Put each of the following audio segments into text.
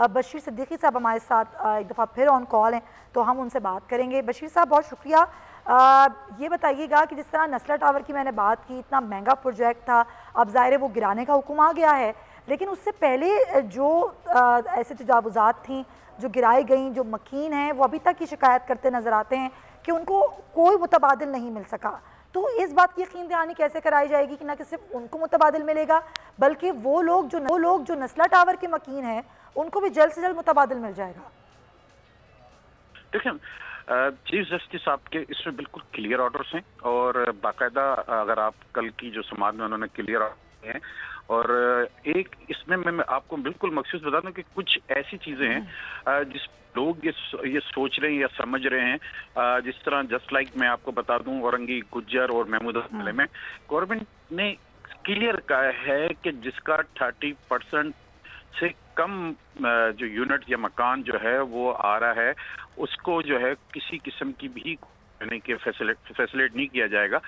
बशीर सिद्दीकी साहब हमारे साथ एक दफ़ा फिर ऑन कॉल हैं, तो हम उनसे बात करेंगे। बशीर साहब बहुत शुक्रिया। ये बताइएगा कि जिस तरह नस्ला टावर की मैंने बात की, इतना महंगा प्रोजेक्ट था, अब ज़ाहिर है वो गिराने का हुक्म आ गया है, लेकिन उससे पहले जो ऐसे तजावुज़ात थी जो गिराई गई, जो मकीन हैं वो अभी तक ही शिकायत करते नज़र आते हैं कि उनको कोई मुतबादिल नहीं मिल सका। तो इस बात की यकीन दहानी कैसे कराई जाएगी कि न कि सिर्फ उनको मुतबादिल मिलेगा, बल्कि वो लोग जो नस्ला टावर के मकीन हैं उनको भी जल्द से जल्द मुतबादिल मिल जाएगा? देखिए, चीफ जस्टिस साहब के इसमें बिल्कुल क्लियर ऑर्डर्स हैं और बाकायदा अगर आप कल की जो समाज में उन्होंने क्लियर ऑर्डर हैं, और एक इसमें मैं आपको बिल्कुल मखसूस बता दूं कि कुछ ऐसी चीजें हैं जिस लोग ये सोच रहे हैं या समझ रहे हैं, जिस तरह जस्ट लाइक मैं आपको बता दूं औरंगी गुज्जर और महमूद मामले में गवर्नमेंट ने क्लियर कहा है कि जिसका 30% से कम जो यूनिट या मकान जो है वो आ रहा है, उसको जो है किसी किस्म की भी फैसिलिटेट नहीं किया जाएगा।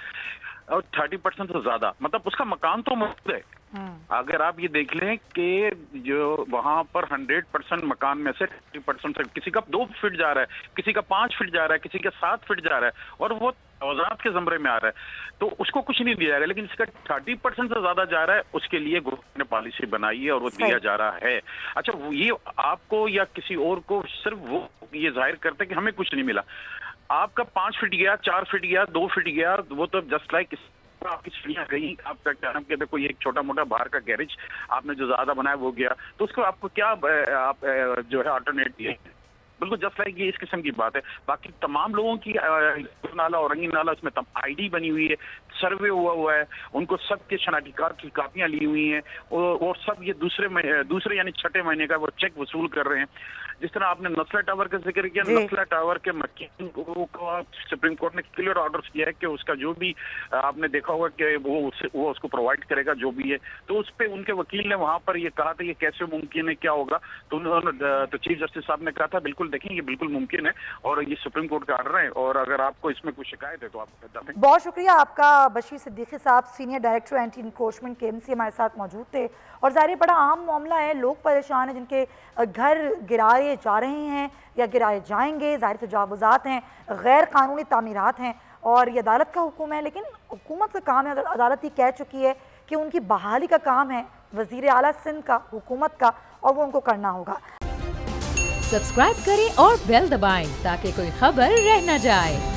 और 30% से ज्यादा मतलब उसका मकान तो मौजूद है। अगर आप ये देख लें कि जो वहां पर 100% मकान में से 30% से किसी का 2 फीट जा रहा है, किसी का 5 फीट जा रहा है, किसी का 7 फीट जा रहा है, और वो औजात के जमरे में आ रहा है, तो उसको कुछ नहीं दिया जाएगा। लेकिन इसका 30% से ज्यादा जा रहा है, उसके लिए गवर्नमेंट ने पॉलिसी बनाई है और वो दिया जा रहा है। अच्छा, ये आपको या किसी और को सिर्फ वो ये जाहिर करते कि हमें कुछ नहीं मिला। आपका 5 फीट गया, 4 फीट गया, 2 फीट गया, वो तो जस्ट लाइक आपकी सीढ़ियां गई, आपका क्या नाम कहते, कोई एक छोटा मोटा बाहर का गैरेज आपने जो ज्यादा बनाया वो गया, तो उसको आपको क्या आप जो है अल्टरनेट दिए, बिल्कुल जस्ट लाइक ये इस किस्म की बात है। बाकी तमाम लोगों की नाला औरंगी नाला उसमें आईडी बनी हुई है, सर्वे हुआ है, उनको सबके शनाख्ती कार्ड की कापियां ली हुई हैं, और सब ये दूसरे यानी छठे महीने का वो चेक वसूल कर रहे हैं। जिस तरह आपने नस्ला टावर का जिक्र किया, नस्ला टावर के मकीन को सुप्रीम कोर्ट ने क्लियर ऑर्डर किया है कि उसका जो भी आपने देखा होगा कि वो उसको प्रोवाइड करेगा जो भी है। तो उस पर उनके वकील ने वहां पर ये कहा था ये कैसे मुमकिन है, क्या होगा, तो उन्होंने तो चीफ जस्टिस साहब ने कहा था बिल्कुल देखें ये बिल्कुल मुमकिन है और ये सुप्रीम कोर्ट का ऑर्डर है, और अगर आपको इसमें कुछ शिकायत है तो आप बता दें। बहुत शुक्रिया आपका बशीर सिद्दीकी साहब, senior director anti encroachment KMC हमारे साथ मौजूद थे। और ज़ाहिर बड़ा आम मामला है, लोग परेशान हैं जिनके घर गिराए जा रहे हैं या गिराए जाएंगे, ज़ाहिर तजावुज़ात हैं, गैर कानूनी तामीरात हैं और ये अदालत का हुक्म है। लेकिन हुकूमत का काम है, अदालत ही कह चुकी है कि उनकी बहाली का काम है वज़ीर आला सिंध का, हुकूमत का, और वो उनको करना होगा। सब्सक्राइब करें और बेल दबाएं ताकि कोई खबर रह न जाए।